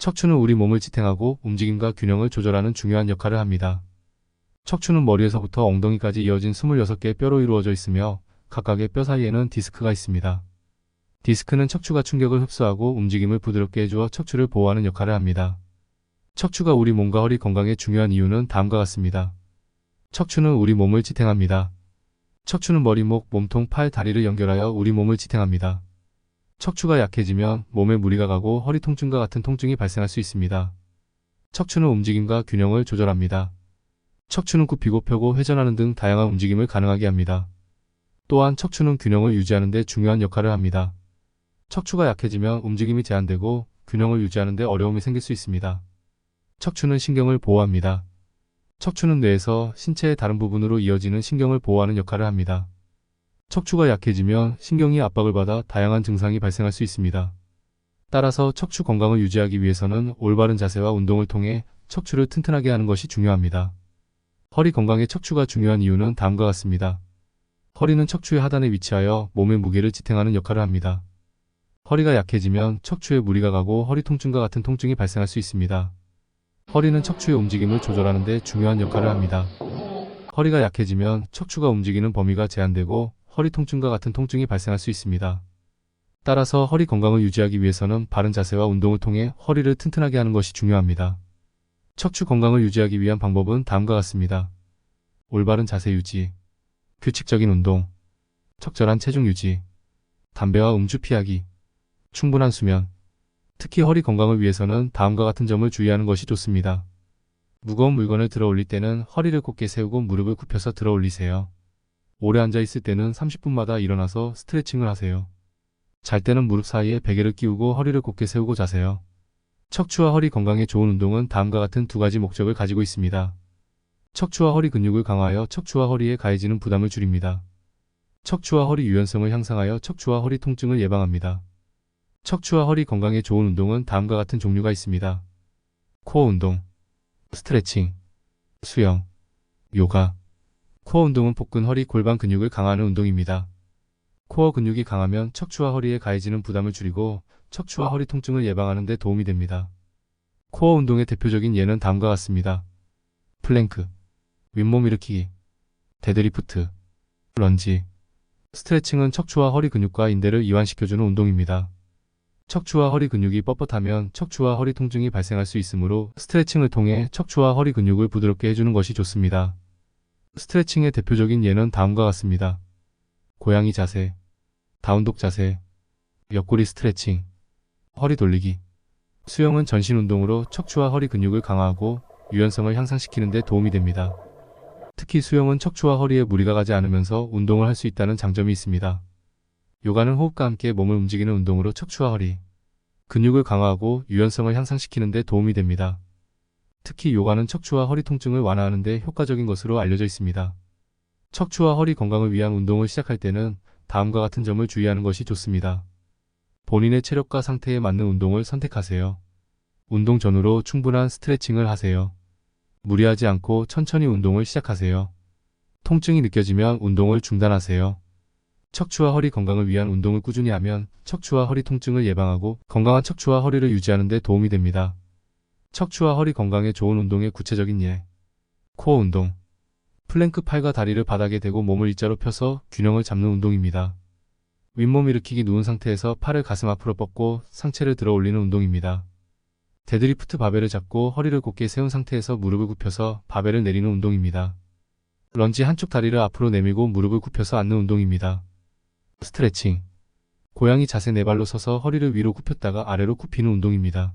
척추는 우리 몸을 지탱하고 움직임과 균형을 조절하는 중요한 역할을 합니다. 척추는 머리에서부터 엉덩이까지 이어진 26개의 뼈로 이루어져 있으며 각각의 뼈 사이에는 디스크가 있습니다. 디스크는 척추가 충격을 흡수하고 움직임을 부드럽게 해주어 척추를 보호하는 역할을 합니다. 척추가 우리 몸과 허리 건강에 중요한 이유는 다음과 같습니다. 척추는 우리 몸을 지탱합니다. 척추는 머리, 목, 몸통, 팔, 다리를 연결하여 우리 몸을 지탱합니다. 척추가 약해지면 몸에 무리가 가고 허리 통증과 같은 통증이 발생할 수 있습니다. 척추는 움직임과 균형을 조절합니다. 척추는 굽히고 펴고 회전하는 등 다양한 움직임을 가능하게 합니다. 또한 척추는 균형을 유지하는 데 중요한 역할을 합니다. 척추가 약해지면 움직임이 제한되고 균형을 유지하는 데 어려움이 생길 수 있습니다. 척추는 신경을 보호합니다. 척추는 뇌에서 신체의 다른 부분으로 이어지는 신경을 보호하는 역할을 합니다. 척추가 약해지면 신경이 압박을 받아 다양한 증상이 발생할 수 있습니다. 따라서 척추 건강을 유지하기 위해서는 올바른 자세와 운동을 통해 척추를 튼튼하게 하는 것이 중요합니다. 허리 건강에 척추가 중요한 이유는 다음과 같습니다. 허리는 척추의 하단에 위치하여 몸의 무게를 지탱하는 역할을 합니다. 허리가 약해지면 척추에 무리가 가고 허리 통증과 같은 통증이 발생할 수 있습니다. 허리는 척추의 움직임을 조절하는 데 중요한 역할을 합니다. 허리가 약해지면 척추가 움직이는 범위가 제한되고 허리 통증과 같은 통증이 발생할 수 있습니다. 따라서 허리 건강을 유지하기 위해서는 바른 자세와 운동을 통해 허리를 튼튼하게 하는 것이 중요합니다. 척추 건강을 유지하기 위한 방법은 다음과 같습니다. 올바른 자세 유지, 규칙적인 운동, 적절한 체중 유지, 담배와 음주 피하기, 충분한 수면. 특히 허리 건강을 위해서는 다음과 같은 점을 주의하는 것이 좋습니다. 무거운 물건을 들어 올릴 때는 허리를 곧게 세우고 무릎을 굽혀서 들어 올리세요. 오래 앉아 있을 때는 30분마다 일어나서 스트레칭을 하세요. 잘 때는 무릎 사이에 베개를 끼우고 허리를 곧게 세우고 자세요. 척추와 허리 건강에 좋은 운동은 다음과 같은 두 가지 목적을 가지고 있습니다. 척추와 허리 근육을 강화하여 척추와 허리에 가해지는 부담을 줄입니다. 척추와 허리 유연성을 향상하여 척추와 허리 통증을 예방합니다. 척추와 허리 건강에 좋은 운동은 다음과 같은 종류가 있습니다. 코어 운동, 스트레칭, 수영, 요가. 코어 운동은 복근, 허리, 골반 근육을 강화하는 운동입니다. 코어 근육이 강하면 척추와 허리에 가해지는 부담을 줄이고 척추와 허리 통증을 예방하는 데 도움이 됩니다. 코어 운동의 대표적인 예는 다음과 같습니다. 플랭크, 윗몸 일으키기, 데드리프트, 런지. 스트레칭은 척추와 허리 근육과 인대를 이완시켜주는 운동입니다. 척추와 허리 근육이 뻣뻣하면 척추와 허리 통증이 발생할 수 있으므로 스트레칭을 통해 척추와 허리 근육을 부드럽게 해주는 것이 좋습니다. 스트레칭의 대표적인 예는 다음과 같습니다. 고양이 자세, 다운독 자세, 옆구리 스트레칭, 허리 돌리기. 수영은 전신 운동으로 척추와 허리 근육을 강화하고 유연성을 향상시키는 데 도움이 됩니다. 특히 수영은 척추와 허리에 무리가 가지 않으면서 운동을 할 수 있다는 장점이 있습니다. 요가는 호흡과 함께 몸을 움직이는 운동으로 척추와 허리, 근육을 강화하고 유연성을 향상시키는 데 도움이 됩니다. 특히 요가는 척추와 허리 통증을 완화하는 데 효과적인 것으로 알려져 있습니다. 척추와 허리 건강을 위한 운동을 시작할 때는 다음과 같은 점을 주의하는 것이 좋습니다. 본인의 체력과 상태에 맞는 운동을 선택하세요. 운동 전후로 충분한 스트레칭을 하세요. 무리하지 않고 천천히 운동을 시작하세요. 통증이 느껴지면 운동을 중단하세요. 척추와 허리 건강을 위한 운동을 꾸준히 하면 척추와 허리 통증을 예방하고 건강한 척추와 허리를 유지하는 데 도움이 됩니다. 척추와 허리 건강에 좋은 운동의 구체적인 예. 코어 운동. 플랭크, 팔과 다리를 바닥에 대고 몸을 일자로 펴서 균형을 잡는 운동입니다. 윗몸 일으키기, 누운 상태에서 팔을 가슴 앞으로 뻗고 상체를 들어 올리는 운동입니다. 데드리프트, 바벨을 잡고 허리를 곧게 세운 상태에서 무릎을 굽혀서 바벨을 내리는 운동입니다. 런지, 한쪽 다리를 앞으로 내밀고 무릎을 굽혀서 앉는 운동입니다. 스트레칭. 고양이 자세, 네 발로 서서 허리를 위로 굽혔다가 아래로 굽히는 운동입니다.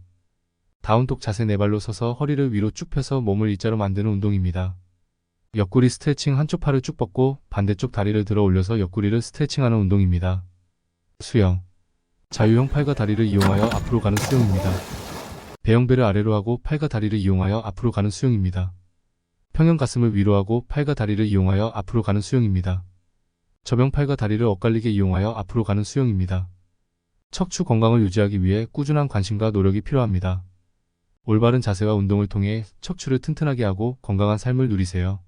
다운독 자세, 네 발로 서서 허리를 위로 쭉 펴서 몸을 일자로 만드는 운동입니다. 옆구리 스트레칭, 한쪽 팔을 쭉 뻗고 반대쪽 다리를 들어 올려서 옆구리를 스트레칭하는 운동입니다. 수영. 자유형, 팔과 다리를 이용하여 앞으로 가는 수영입니다. 배영배를 아래로 하고 팔과 다리를 이용하여 앞으로 가는 수영입니다. 평형, 가슴을 위로 하고 팔과 다리를 이용하여 앞으로 가는 수영입니다. 접영, 팔과 다리를 엇갈리게 이용하여 앞으로 가는 수영입니다. 척추 건강을 유지하기 위해 꾸준한 관심과 노력이 필요합니다. 올바른 자세와 운동을 통해 척추를 튼튼하게 하고 건강한 삶을 누리세요.